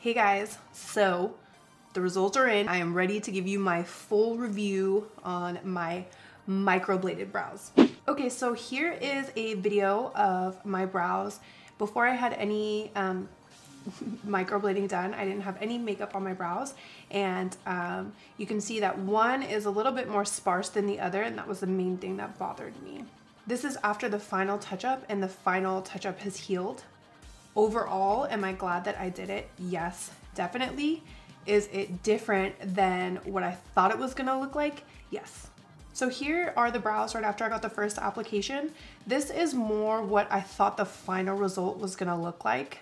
Hey guys, so the results are in. I am ready to give you my full review on my microbladed brows. Okay, so here is a video of my brows before I had any microblading done. I didn't have any makeup on my brows, and you can see that one is a little bit more sparse than the other, and that was the main thing that bothered me. This is after the final touch-up, and the final touch-up has healed. Overall, am I glad that I did it? Yes, definitely. Is it different than what I thought it was gonna look like? Yes. So here are the brows right after I got the first application. This is more what I thought the final result was gonna look like.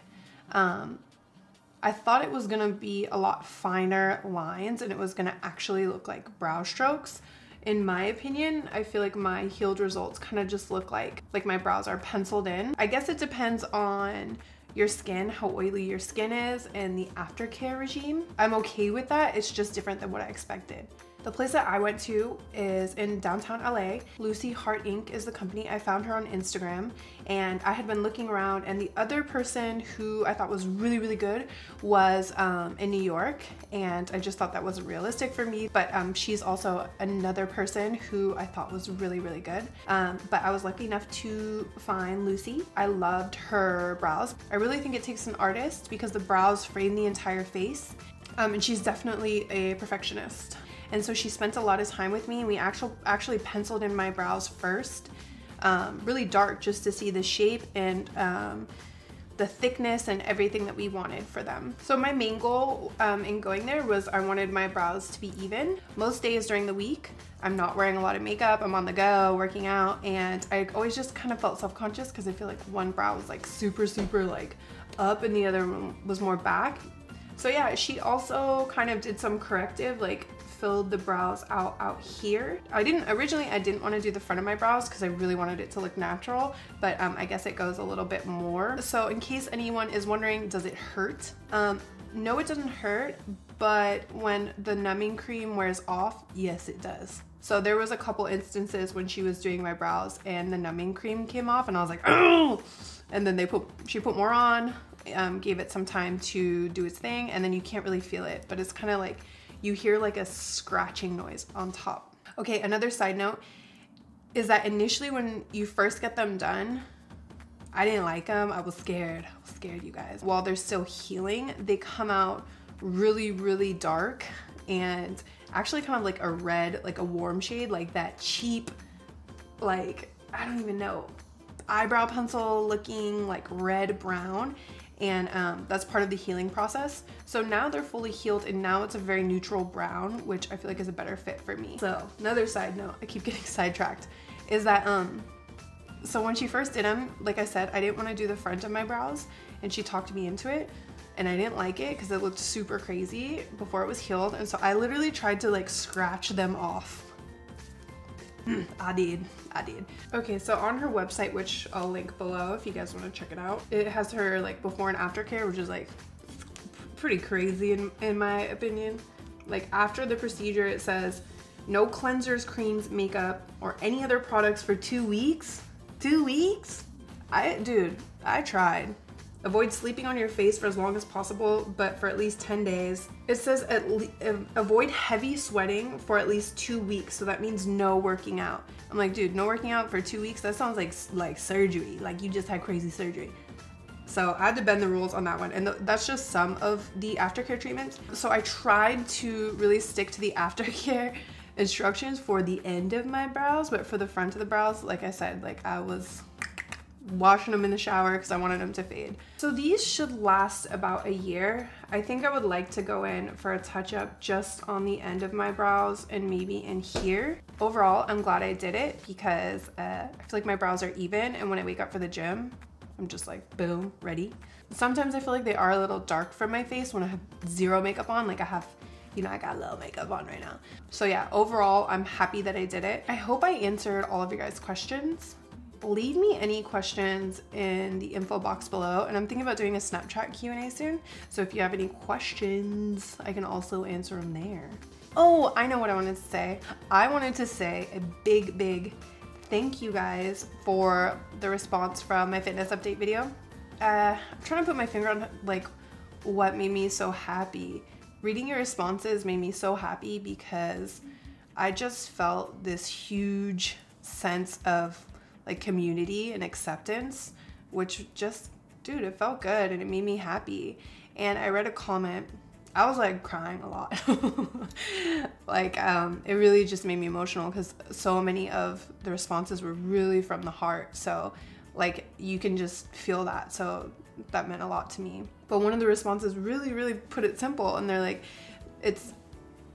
I thought it was gonna be a lot finer lines and it was gonna actually look like brow strokes. In my opinion, I feel like my healed results kind of just look like my brows are penciled in. I guess it depends on your skin, how oily your skin is, and the aftercare regime. I'm okay with that. It's just different than what I expected. The place that I went to is in downtown LA. Lucy Heart Inc. is the company. I found her on Instagram, and I had been looking around, and the other person who I thought was really, really good was in New York, and I just thought that wasn't realistic for me, but she's also another person who I thought was really, really good. But I was lucky enough to find Lucy. I loved her brows. I really think it takes an artist because the brows frame the entire face, and she's definitely a perfectionist. And so she spent a lot of time with me, and we actually penciled in my brows first, really dark, just to see the shape and the thickness and everything that we wanted for them. So my main goal in going there was I wanted my brows to be even. Most days during the week, I'm not wearing a lot of makeup, I'm on the go, working out, and I always just kind of felt self-conscious because I feel like one brow was like super like up and the other one was more back. So yeah, she also kind of did some corrective, like filled the brows out here. Originally I didn't want to do the front of my brows because I really wanted it to look natural, but I guess it goes a little bit more. So in case anyone is wondering, does it hurt? No, it doesn't hurt, but when the numbing cream wears off, yes, it does. So there was a couple instances when she was doing my brows and the numbing cream came off, and I was like, oh! And then she put more on, gave it some time to do its thing, and then you can't really feel it, but it's kind of like you hear like a scratching noise on top. Okay, another side note is that initially when you first get them done, I didn't like them. I was scared, you guys. While they're still healing, they come out really, really dark and actually kind of like a red, like a warm shade, like that cheap, like, I don't even know, eyebrow pencil looking like red brown. And that's part of the healing process. So now they're fully healed, and now it's a very neutral brown, which I feel like is a better fit for me. So another side note, I keep getting sidetracked, is that so when she first did them, like I said, I didn't want to do the front of my brows, and she talked me into it, and I didn't like it because it looked super crazy before it was healed, and so I literally tried to like scratch them off. I did. Okay, so on her website, which I'll link below if you guys want to check it out, it has her like before and after care, which is like pretty crazy in my opinion. Like after the procedure, it says no cleansers, creams, makeup, or any other products for 2 weeks. 2 weeks? Dude, I tried. Avoid sleeping on your face for as long as possible, but for at least 10 days. It says avoid heavy sweating for at least 2 weeks. So that means no working out. I'm like, dude, no working out for 2 weeks? That sounds like surgery. Like you just had crazy surgery. So I had to bend the rules on that one. And that's just some of the aftercare treatments. So I tried to really stick to the aftercare instructions for the end of my brows, but for the front of the brows, like I said, like I was washing them in the shower because I wanted them to fade. So these should last about a year. I think I would like to go in for a touch-up just on the end of my brows and maybe in here. Overall, I'm glad I did it because I feel like my brows are even, and when I wake up for the gym, I'm just like, boom, ready. Sometimes I feel like they are a little dark from my face when I have zero makeup on. Like I have, you know, I got a little makeup on right now. So yeah, overall, I'm happy that I did it. I hope I answered all of your guys' questions. Leave me any questions in the info box below, and I'm thinking about doing a Snapchat Q&A soon, so if you have any questions, I can also answer them there. Oh, I know what I wanted to say. I wanted to say a big thank you guys for the response from my fitness update video. I'm trying to put my finger on like what made me so happy. Reading your responses made me so happy because I just felt this huge sense of like community and acceptance, which just, dude, it felt good and it made me happy. And I read a comment, I was like crying a lot. Like, it really just made me emotional because so many of the responses were really from the heart. So like you can just feel that. So that meant a lot to me. But one of the responses really put it simple, and they're like, it's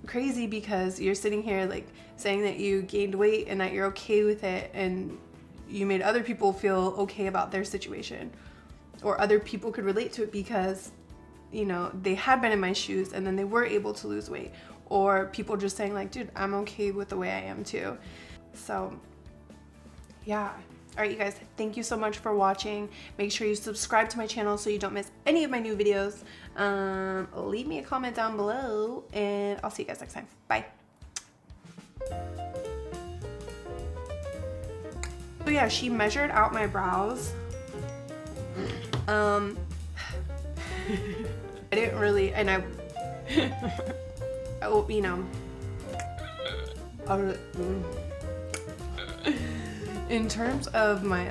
crazy because you're sitting here like saying that you gained weight and that you're okay with it, and you made other people feel okay about their situation, or other people could relate to it because, you know, they had been in my shoes and then they were able to lose weight, or people just saying like, dude, I'm okay with the way I am too. So yeah. All right, you guys, thank you so much for watching. Make sure you subscribe to my channel so you don't miss any of my new videos. Leave me a comment down below, and I'll see you guys next time. Bye. So yeah, she measured out my brows. I didn't really, and oh, you know, in terms of my